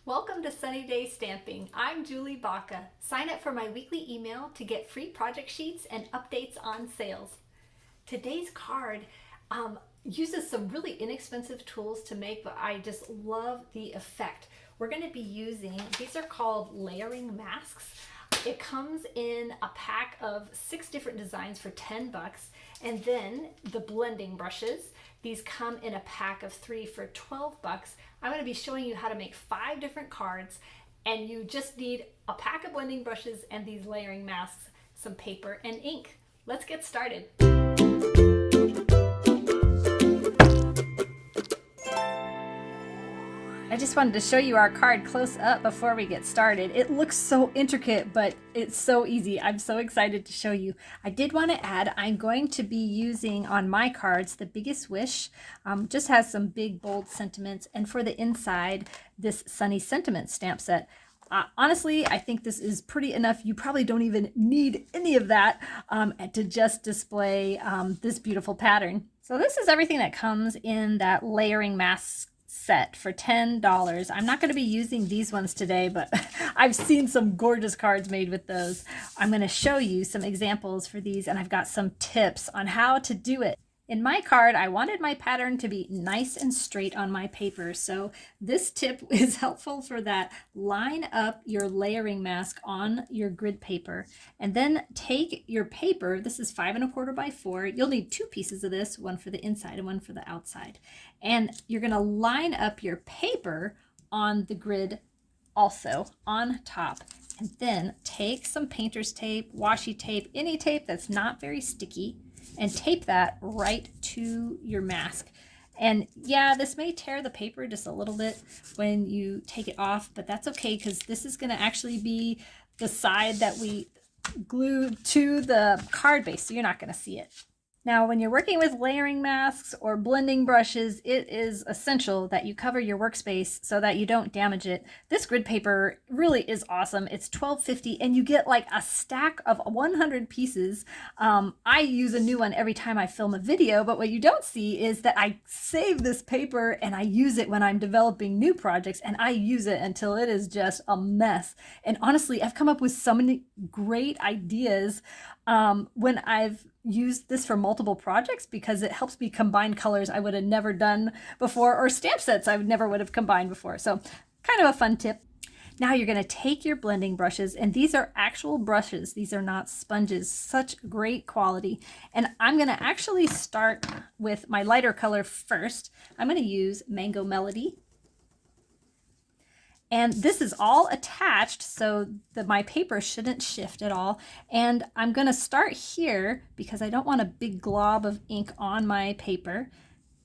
Welcome to Sunny Day Stamping. I'm Julie Baca. Sign up for my weekly email to get free project sheets and updates on sales. Today's card uses some really inexpensive tools to make, but I just love the effect. We're going to be using, these are called layering masks. It comes in a pack of 6 different designs for 10 bucks. And then the blending brushes. These come in a pack of 3 for 12 bucks. I'm going to be showing you how to make 5 different cards, and you just need a pack of blending brushes and these layering masks, some paper and ink. Let's get started. I just wanted to show you our card close up before we get started. It looks so intricate, but it's so easy. I'm so excited to show you. I did want to add, I'm going to be using on my cards The Biggest Wish. Just has some big, bold sentiments. And for the inside, this Sunny Sentiment stamp set. Honestly, I think this is pretty enough. You probably don't even need any of that to just display this beautiful pattern. So this is everything that comes in that layering mask set for $10. I'm not going to be using these ones today, but I've seen some gorgeous cards made with those. I'm going to show you some examples for these, and I've got some tips on how to do it. In my card, I wanted my pattern to be nice and straight on my paper, so this tip is helpful for that. Line up your layering mask on your grid paper, and then take your paper. This is 5 1/4 by 4. You'll need 2 pieces of this, one for the inside and one for the outside. And you're going to line up your paper on the grid also on top. And then take some painter's tape, washi tape, any tape that's not very sticky, and tape that right to your mask. And yeah, this may tear the paper just a little bit when you take it off, but that's okay, because this is going to actually be the side that we glue to the card base, so you're not going to see it. Now, when you're working with layering masks or blending brushes, it is essential that you cover your workspace so that you don't damage it. This grid paper really is awesome. It's $12.50, and you get like a stack of 100 pieces. I use a new one every time I film a video, but what you don't see is that I save this paper and I use it when I'm developing new projects, and I use it until it is just a mess. And honestly, I've come up with so many great ideas when I've used this for multiple projects, because it helps me combine colors I would have never done before, or stamp sets I never would have combined before. So kind of a fun tip. Now you're going to take your blending brushes, and these are actual brushes. These are not sponges. Such great quality. And I'm going to actually start with my lighter color first. I'm going to use Mango Melody. And this is all attached so that my paper shouldn't shift at all. And I'm going to start here because I don't want a big glob of ink on my paper.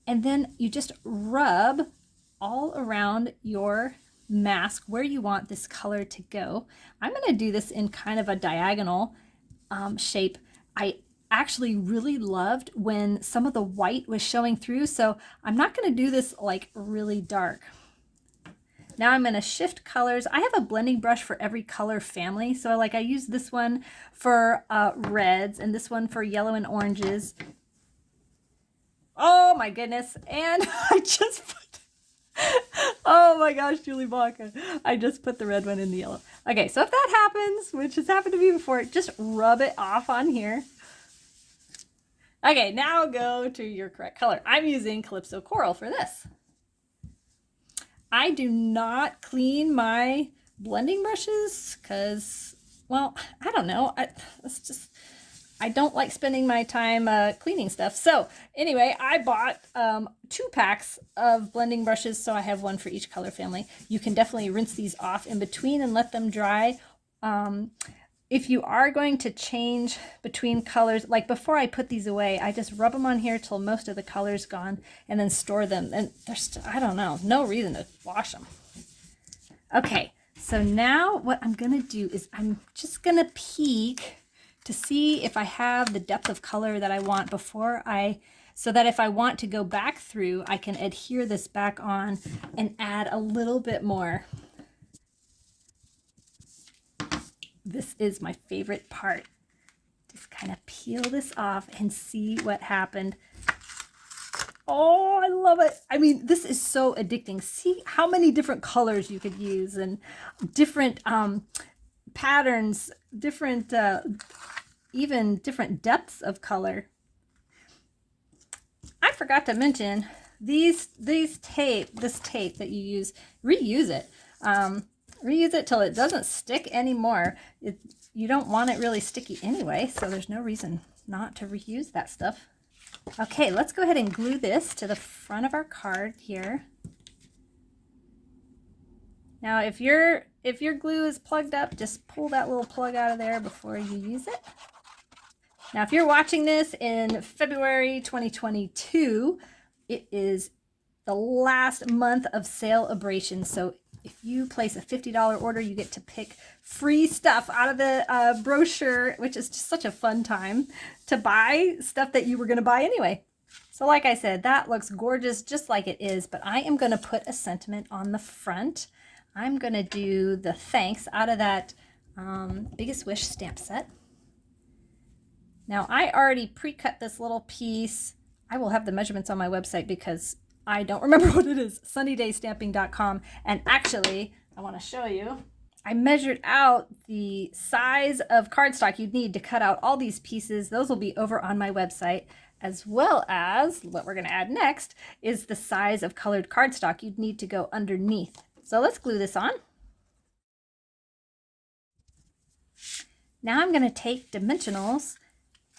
And then you just rub all around your mask where you want this color to go. I'm going to do this in kind of a diagonal shape. I actually really loved when some of the white was showing through, so I'm not going to do this like really dark. Now I'm going to shift colors. I have a blending brush for every color family. So like I use this one for reds and this one for yellow and oranges. Oh my goodness. And I just put, oh my gosh, Julie Baca. I just put the red one in the yellow. Okay, so if that happens, which has happened to me before, just rub it off on here. Okay, now go to your correct color. I'm using Calypso Coral for this. I do not clean my blending brushes because, well, I don't know. I don't like spending my time cleaning stuff. So anyway, I bought 2 packs of blending brushes, so I have one for each color family. You can definitely rinse these off in between and let them dry. If you are going to change between colors, like before I put these away, I just rub them on here till most of the color's gone and then store them. And there's, I don't know, no reason to wash them. Okay, so now what I'm gonna do is I'm just gonna peek to see if I have the depth of color that I want so that if I want to go back through, I can adhere this back on and add a little bit more. This is my favorite part. Just kind of peel this off and see what happened. Oh, I love it. I mean, this is so addicting. See how many different colors you could use and different patterns, different, even different depths of color. I forgot to mention this tape that you use, reuse it. Reuse it till it doesn't stick anymore. You don't want it really sticky anyway, so there's no reason not to reuse that stuff. Okay, let's go ahead and glue this to the front of our card here. Now, if your glue is plugged up, just pull that little plug out of there before you use it. Now, if you're watching this in February 2022, it is the last month of Sale-A-Bration. So if you place a $50 order, you get to pick free stuff out of the brochure, which is just such a fun time to buy stuff that you were going to buy anyway. So like I said, that looks gorgeous just like it is, but I am going to put a sentiment on the front. I'm going to do the thanks out of that Biggest Wish stamp set. Now I already pre-cut this little piece. I will have the measurements on my website because I don't remember what it is, sunnydaystamping.com. And actually, I want to show you, I measured out the size of cardstock you'd need to cut out all these pieces. Those will be over on my website, as well as what we're going to add next is the size of colored cardstock you'd need to go underneath. So let's glue this on. Now I'm going to take dimensionals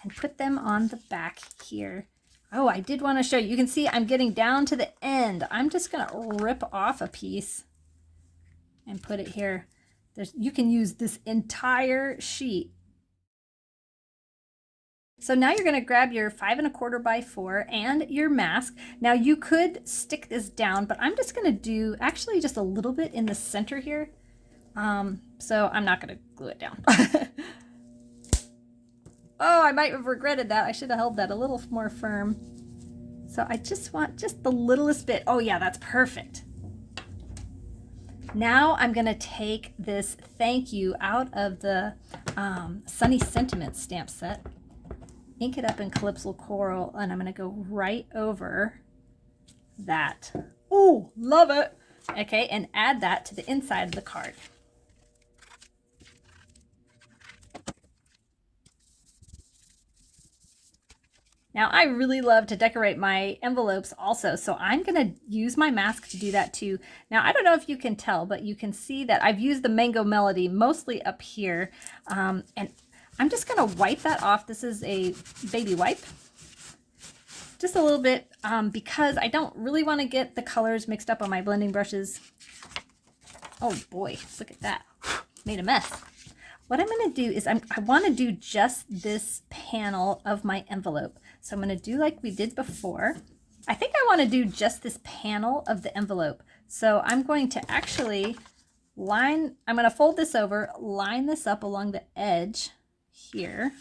and put them on the back here. Oh, I did want to show you. You can see I'm getting down to the end. I'm just going to rip off a piece and put it here. You can use this entire sheet. So now you're going to grab your 5 1/4 by 4 and your mask. Now you could stick this down, but I'm just going to do actually just a little bit in the center here. So I'm not going to glue it down. Oh, I might have regretted that. I should have held that a little more firm. So I just want just the littlest bit. Oh yeah, that's perfect. Now I'm going to take this thank you out of the Sunny Sentiments stamp set, ink it up in Calypso Coral, and I'm going to go right over that. Ooh, love it. Okay, and add that to the inside of the card. Now, I really love to decorate my envelopes also, so I'm going to use my mask to do that too. Now, I don't know if you can tell, but you can see that I've used the Mango Melody mostly up here, and I'm just going to wipe that off. This is a baby wipe. Just a little bit, because I don't really want to get the colors mixed up on my blending brushes. Oh boy, look at that. Made a mess. What I'm going to do is I want to do just this panel of my envelope. So I'm going to do like we did before. I think I want to do just this panel of the envelope. So I'm going to actually I'm going to fold this over, line this up along the edge here,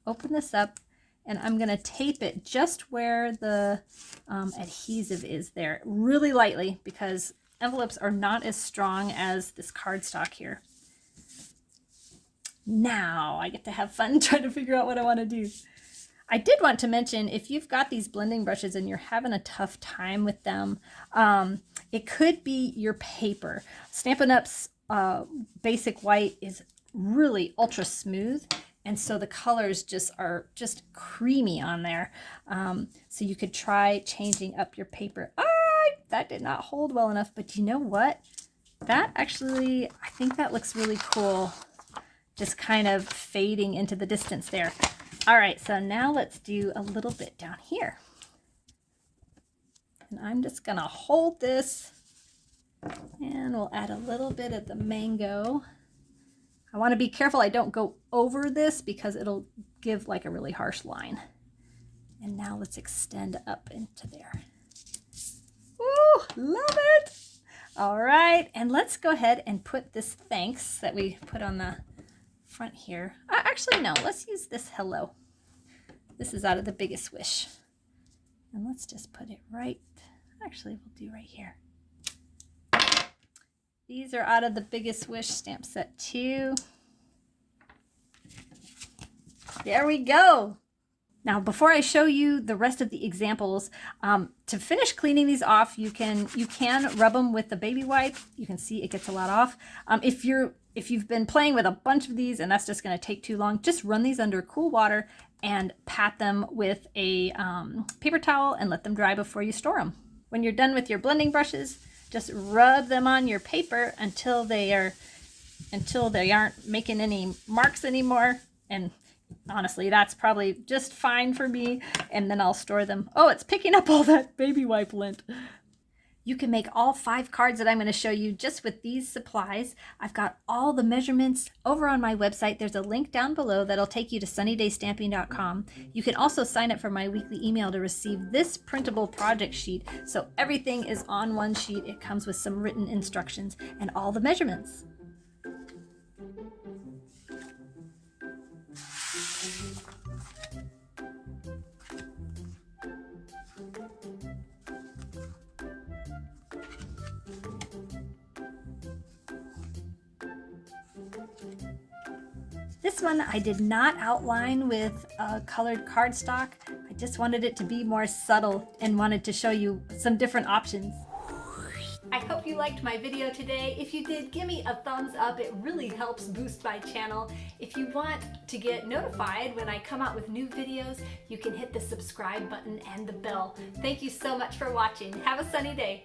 open this up, and I'm going to tape it just where the adhesive is there, really lightly, because envelopes are not as strong as this cardstock here. Now I get to have fun trying to figure out what I want to do. I did want to mention, if you've got these blending brushes and you're having a tough time with them, it could be your paper. Stampin' Up's Basic White is really ultra smooth, and so the colors are just creamy on there. So you could try changing up your paper. That did not hold well enough, but you know what? That actually, I think that looks really cool. Just kind of fading into the distance there. All right, so now let's do a little bit down here. And I'm just gonna hold this, and we'll add a little bit of the mango. I wanna be careful I don't go over this because it'll give like a really harsh line. And now let's extend up into there. Ooh, love it. All right, and let's go ahead and put this thanks that we put on the front here. Actually, no, let's use this hello. This is out of the Biggest Wish. And let's just put it right, actually we'll do right here. These are out of the Biggest Wish stamp set too. There we go. Now, before I show you the rest of the examples, to finish cleaning these off, you can rub them with the baby wipe. You can see it gets a lot off. If you've been playing with a bunch of these and that's just going to take too long, just run these under cool water and pat them with a paper towel and let them dry before you store them. When you're done with your blending brushes, just rub them on your paper until they aren't making any marks anymore. And honestly, that's probably just fine for me. And then I'll store them. Oh, it's picking up all that baby wipe lint. You can make all 5 cards that I'm going to show you just with these supplies. I've got all the measurements over on my website. There's a link down below that'll take you to sunnydaystamping.com. You can also sign up for my weekly email to receive this printable project sheet. So everything is on one sheet. It comes with some written instructions and all the measurements. This one I did not outline with colored cardstock. I just wanted it to be more subtle and wanted to show you some different options. I hope you liked my video today. If you did, give me a thumbs up. It really helps boost my channel. If you want to get notified when I come out with new videos, you can hit the subscribe button and the bell. Thank you so much for watching. Have a sunny day.